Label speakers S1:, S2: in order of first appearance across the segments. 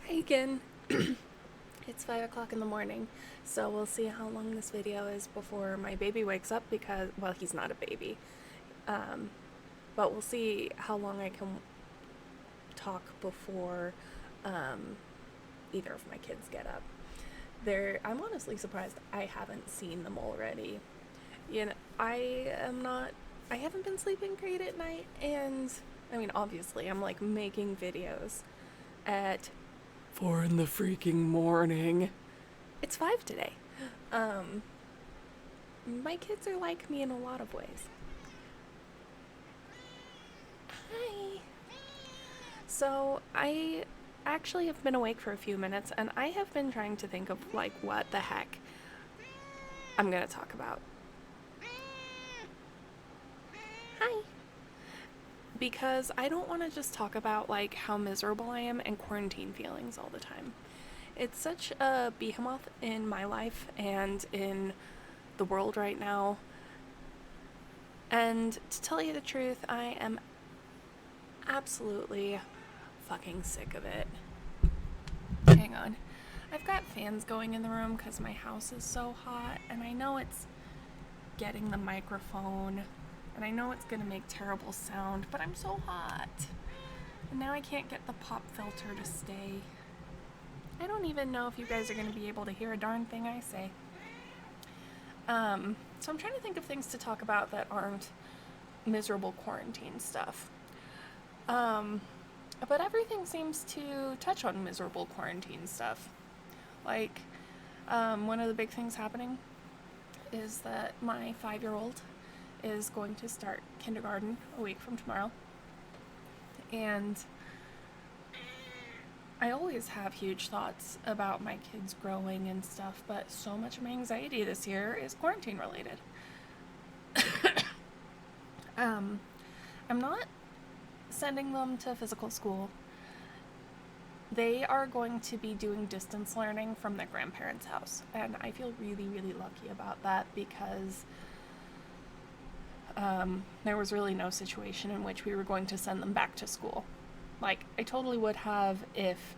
S1: Hi again. It's 5 o'clock in the morning, so we'll see how long this video is before my baby wakes up because, well, he's not a baby. Um, but we'll see how long I can talk before either of my kids get up. I'm honestly surprised I haven't seen them already. You know, I haven't been sleeping great at night, and I mean, obviously, I'm like making videos at 4 in the freaking morning. It's 5 today. Um, my kids are like me in a lot of ways. Hi. So, I actually have been awake for a few minutes, and I have been trying to think of, like, what the heck I'm gonna talk about. Hi. Because I don't want to just talk about, like, how miserable I am and quarantine feelings all the time. It's such a behemoth in my life and in the world right now. And to tell you the truth, I am absolutely fucking sick of it. Hang on. I've got fans going in the room because my house is so hot, and I know it's getting the microphone, and I know it's gonna make terrible sound, but I'm so hot. And now I can't get the pop filter to stay. I don't even know if you guys are gonna be able to hear a darn thing I say. So I'm trying to think of things to talk about that aren't miserable quarantine stuff. But everything seems to touch on miserable quarantine stuff. Like, one of the big things happening is that my 5-year-old is going to start kindergarten a week from tomorrow. And I always have huge thoughts about my kids growing and stuff, but so much of my anxiety this year is quarantine related. I'm not sending them to physical school. They are going to be doing distance learning from their grandparents' house, and I feel really, really lucky about that because there was really no situation in which we were going to send them back to school. Like, I totally would have if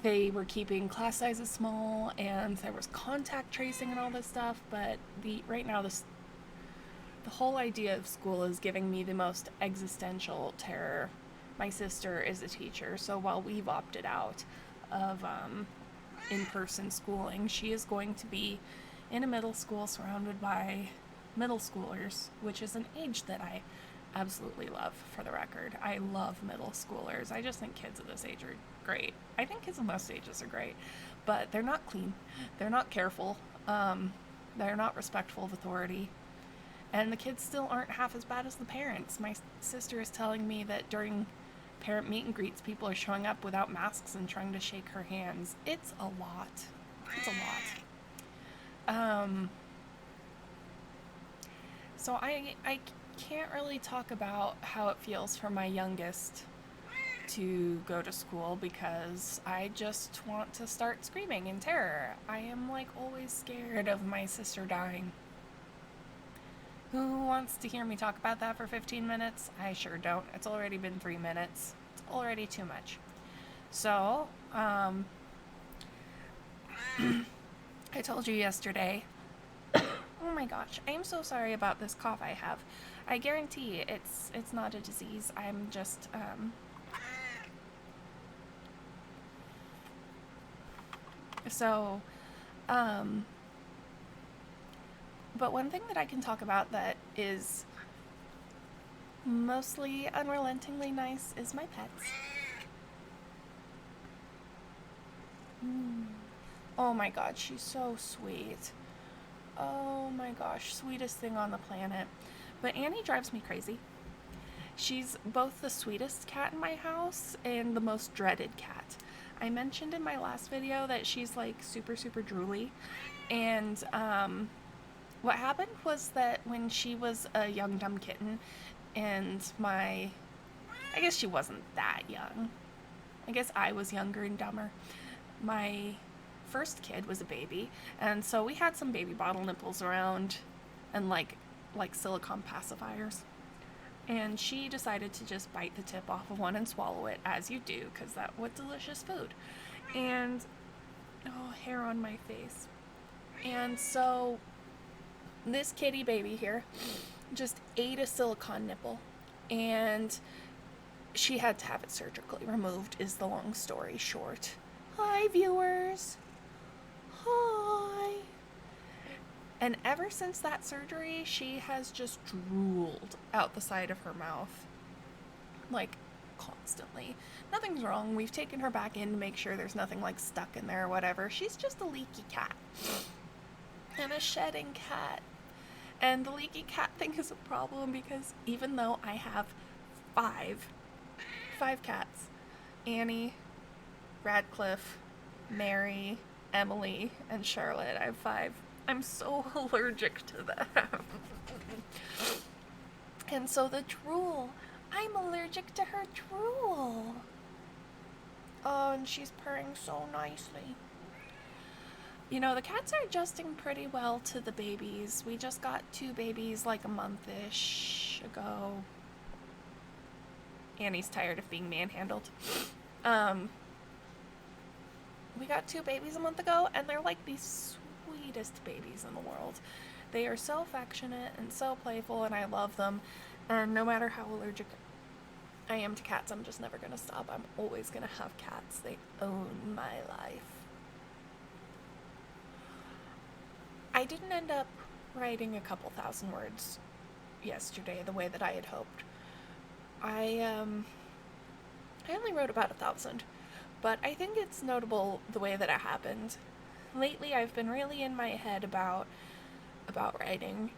S1: they were keeping class sizes small and there was contact tracing and all this stuff, but right now the whole idea of school is giving me the most existential terror. My sister is a teacher, so while we've opted out of in-person schooling, she is going to be in a middle school surrounded by middle schoolers, which is an age that I absolutely love, for the record. I love middle schoolers. I just think kids of this age are great. I think kids of most ages are great, but they're not clean. They're not careful. They're not respectful of authority. And the kids still aren't half as bad as the parents. My sister is telling me that during parent meet and greets, people are showing up without masks and trying to shake her hands. It's a lot. It's a lot. So I can't really talk about how it feels for my youngest to go to school because I just want to start screaming in terror. I am, like, always scared of my sister dying. Who wants to hear me talk about that for 15 minutes? I sure don't. It's already been 3 minutes. It's already too much. So, I told you yesterday. Oh my gosh, I am so sorry about this cough I have. I guarantee it's not a disease. I'm just, So, but one thing that I can talk about that is mostly unrelentingly nice is my pets. Oh my god, she's so sweet. Oh my gosh, sweetest thing on the planet. But Annie drives me crazy. She's both the sweetest cat in my house and the most dreaded cat. I mentioned in my last video that she's, like, super, super drooly. And what happened was that when she was a young, dumb kitten, and I guess she wasn't that young. I guess I was younger and dumber. My first kid was a baby, and so we had some baby bottle nipples around and like silicone pacifiers. And she decided to just bite the tip off of one and swallow it, as you do, because that was delicious food. And, oh, hair on my face. And so, this kitty baby here just ate a silicone nipple. And she had to have it surgically removed, is the long story short. Hi, viewers. Hi. And ever since that surgery, she has just drooled out the side of her mouth. Like, constantly. Nothing's wrong. We've taken her back in to make sure there's nothing, like, stuck in there or whatever. She's just a leaky cat. And a shedding cat. And the leaky cat thing is a problem because even though I have five cats, Annie, Radcliffe, Mary, Emily, and Charlotte, I have 5. I'm so allergic to them. And so the drool, I'm allergic to her drool. Oh, and she's purring so nicely. You know, the cats are adjusting pretty well to the babies. We just got 2 babies like a month-ish ago. Annie's tired of being manhandled. We got 2 babies a month ago, and they're like the sweetest babies in the world. They are so affectionate and so playful, and I love them. And no matter how allergic I am to cats, I'm just never going to stop. I'm always going to have cats. They own my life. I didn't end up writing a couple thousand words yesterday the way that I had hoped. I only wrote about 1,000, but I think it's notable the way that it happened. Lately, I've been really in my head about writing,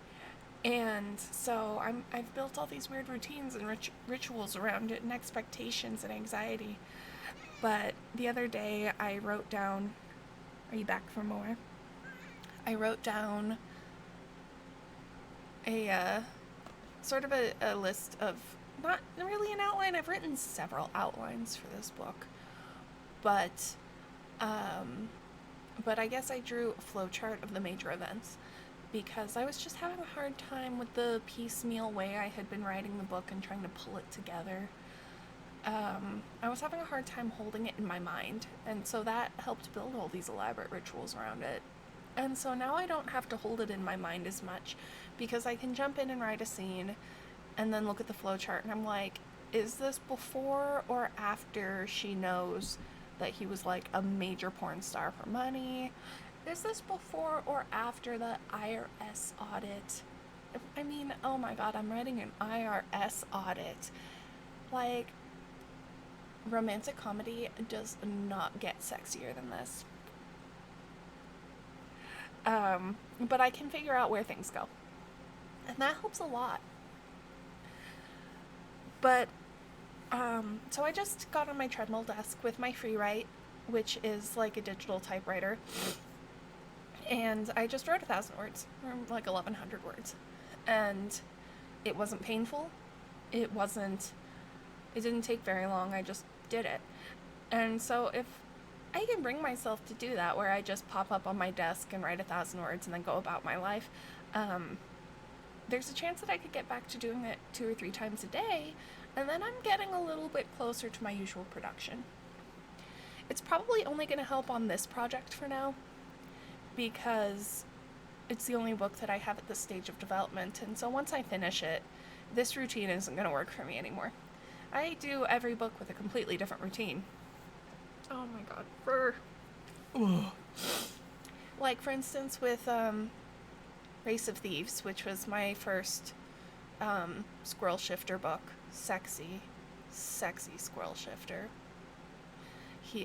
S1: and so I've built all these weird routines and rituals around it, and expectations and anxiety. But the other day, I wrote down. Are you back for more? I wrote down a sort of a list of, not really an outline. I've written several outlines for this book, but I guess I drew a flowchart of the major events because I was just having a hard time with the piecemeal way I had been writing the book and trying to pull it together. I was having a hard time holding it in my mind, and so that helped build all these elaborate rituals around it. And so now I don't have to hold it in my mind as much because I can jump in and write a scene and then look at the flowchart and I'm like, is this before or after she knows that he was like a major porn star for money? Is this before or after the IRS audit? I mean, oh my god, I'm writing an IRS audit. Like, romantic comedy does not get sexier than this. But I can figure out where things go. And that helps a lot. But, so I just got on my treadmill desk with my free write, which is like a digital typewriter. And I just wrote 1,000 words, or like 1,100 words. And it wasn't painful. It didn't take very long. I just did it. And so if I can bring myself to do that, where I just pop up on my desk and write 1,000 words and then go about my life, there's a chance that I could get back to doing it 2 or 3 times a day, and then I'm getting a little bit closer to my usual production. It's probably only going to help on this project for now, because it's the only book that I have at this stage of development, and so once I finish it, this routine isn't going to work for me anymore. I do every book with a completely different routine. Oh my god. Like, for instance, with Race of Thieves, which was my first Squirrel Shifter book. Sexy Squirrel Shifter.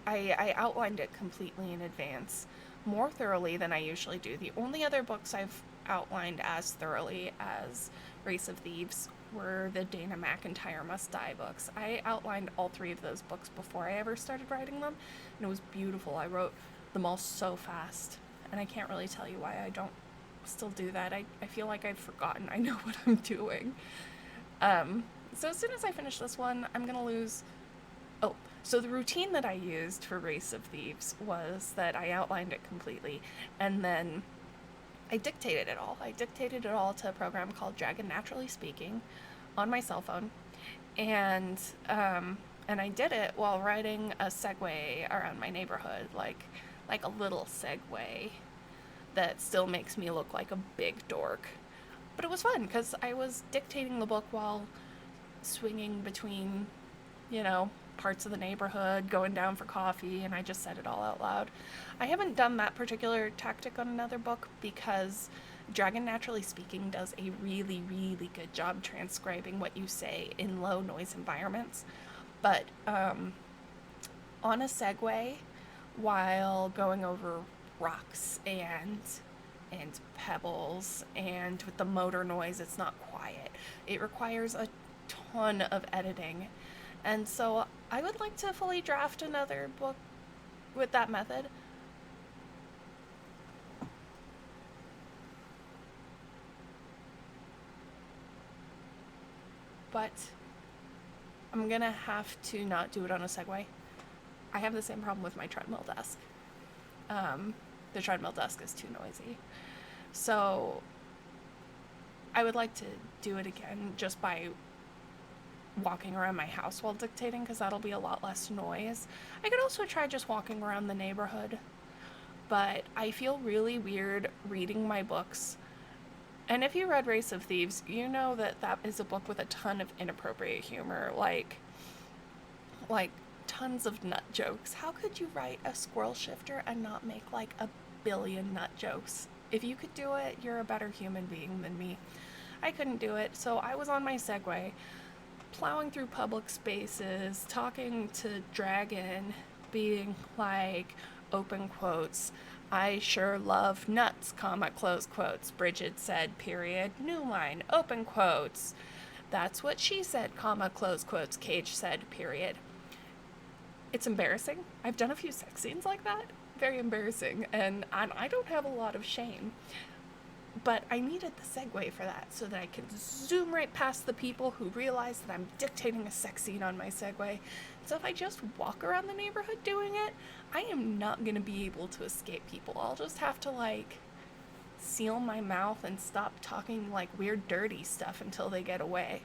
S1: I outlined it completely in advance, more thoroughly than I usually do. The only other books I've outlined as thoroughly as Race of Thieves were the Dana McIntyre Must Die books. I outlined all 3 of those books before I ever started writing them, and it was beautiful. I wrote them all so fast, and I can't really tell you why I don't still do that. I feel like I've forgotten I know what I'm doing. So as soon as I finish this one, I'm gonna lose... Oh, so the routine that I used for Race of Thieves was that I outlined it completely, and then I dictated it all. I dictated it all to a program called Dragon Naturally Speaking, on my cell phone, and and I did it while riding a Segway around my neighborhood, like a little Segway that still makes me look like a big dork. But it was fun because I was dictating the book while swinging between, you know, parts of the neighborhood, going down for coffee, and I just said it all out loud. I haven't done that particular tactic on another book because Dragon Naturally Speaking does a really, really good job transcribing what you say in low noise environments. But on a Segway, while going over rocks and pebbles, and with the motor noise, it's not quiet. It requires a ton of editing. And so I would like to fully draft another book with that method. But I'm gonna have to not do it on a Segway. I have the same problem with my treadmill desk. The treadmill desk is too noisy. So I would like to do it again just by walking around my house while dictating, because that'll be a lot less noise. I could also try just walking around the neighborhood, but I feel really weird reading my books. And if you read Race of Thieves, you know that that is a book with a ton of inappropriate humor, like tons of nut jokes. How could you write a squirrel shifter and not make like a billion nut jokes? If you could do it, you're a better human being than me. I couldn't do it, so I was on my Segway, plowing through public spaces, talking to Dragon, being like, open quotes, I sure love nuts, comma, close quotes, Bridget said, period, new line, open quotes. That's what she said, comma, close quotes, Cage said, period. It's embarrassing. I've done a few sex scenes like that. Very embarrassing. And I don't have a lot of shame. But I needed the Segway for that so that I could zoom right past the people who realize that I'm dictating a sex scene on my Segway. So if I just walk around the neighborhood doing it, I am not going to be able to escape people. I'll just have to, like, seal my mouth and stop talking, like, weird, dirty stuff until they get away.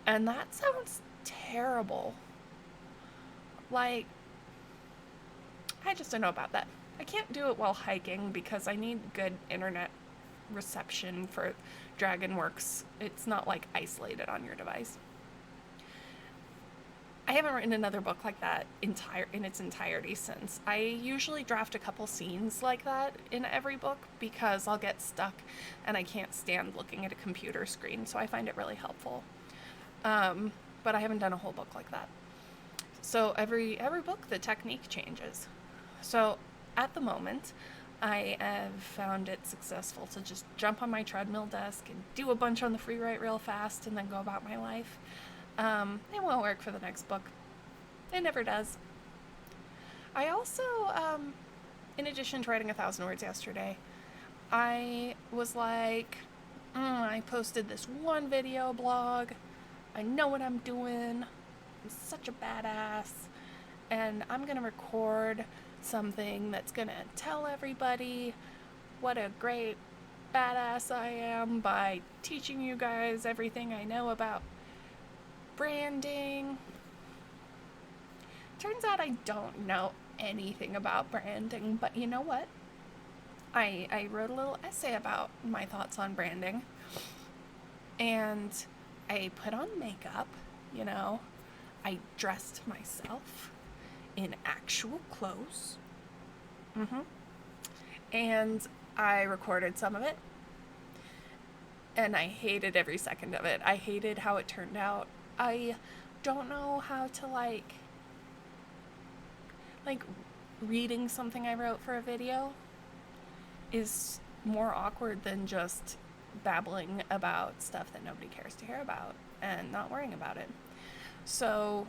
S1: And that sounds terrible. Like, I just don't know about that. I can't do it while hiking because I need good internet reception for DragonWorks. It's not like isolated on your device. I haven't written another book like that in its entirety since. I usually draft a couple scenes like that in every book because I'll get stuck and I can't stand looking at a computer screen, so I find it really helpful. But I haven't done a whole book like that. So every book, the technique changes. So at the moment, I have found it successful to just jump on my treadmill desk and do a bunch on the free write real fast and then go about my life. It won't work for the next book. It never does. I also, in addition to writing 1,000 words yesterday, I was like, I posted this one video blog. I know what I'm doing. I'm such a badass. And I'm going to record something that's going to tell everybody what a great badass I am by teaching you guys everything I know about branding. Turns out I don't know anything about branding, but you know what? I wrote a little essay about my thoughts on branding, and I put on makeup, you know. I dressed myself in actual clothes. And I recorded some of it. And I hated every second of it. I hated how it turned out. I don't know how to, like reading something I wrote for a video is more awkward than just babbling about stuff that nobody cares to hear about and not worrying about it. So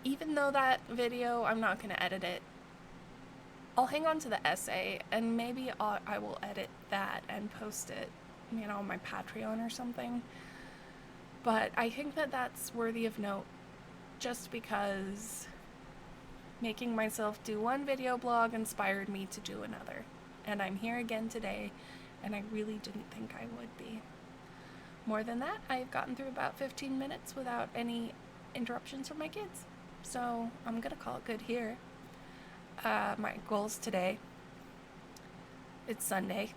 S1: even though that video, I'm not going to edit it, I'll hang on to the essay, and maybe I will edit that and post it, you know, on my Patreon or something. But I think that that's worthy of note, just because making myself do one video blog inspired me to do another. And I'm here again today, and I really didn't think I would be. more than that, I've gotten through about 15 minutes without any interruptions from my kids. So I'm going to call it good here. My goals today. It's Sunday.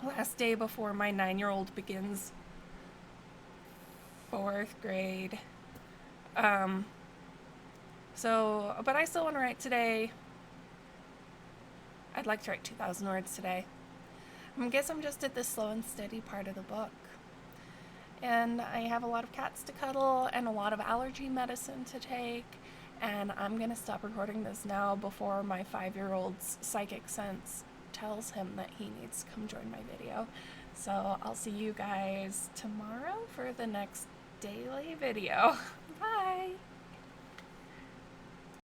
S1: Last day before my 9-year-old begins 4th grade. But I still want to write today. I'd like to write 2,000 words today. I guess I'm just at the slow and steady part of the book. And I have a lot of cats to cuddle and a lot of allergy medicine to take. And I'm going to stop recording this now before my 5-year-old's psychic sense tells him that he needs to come join my video. So I'll see you guys tomorrow for the next daily video. Bye!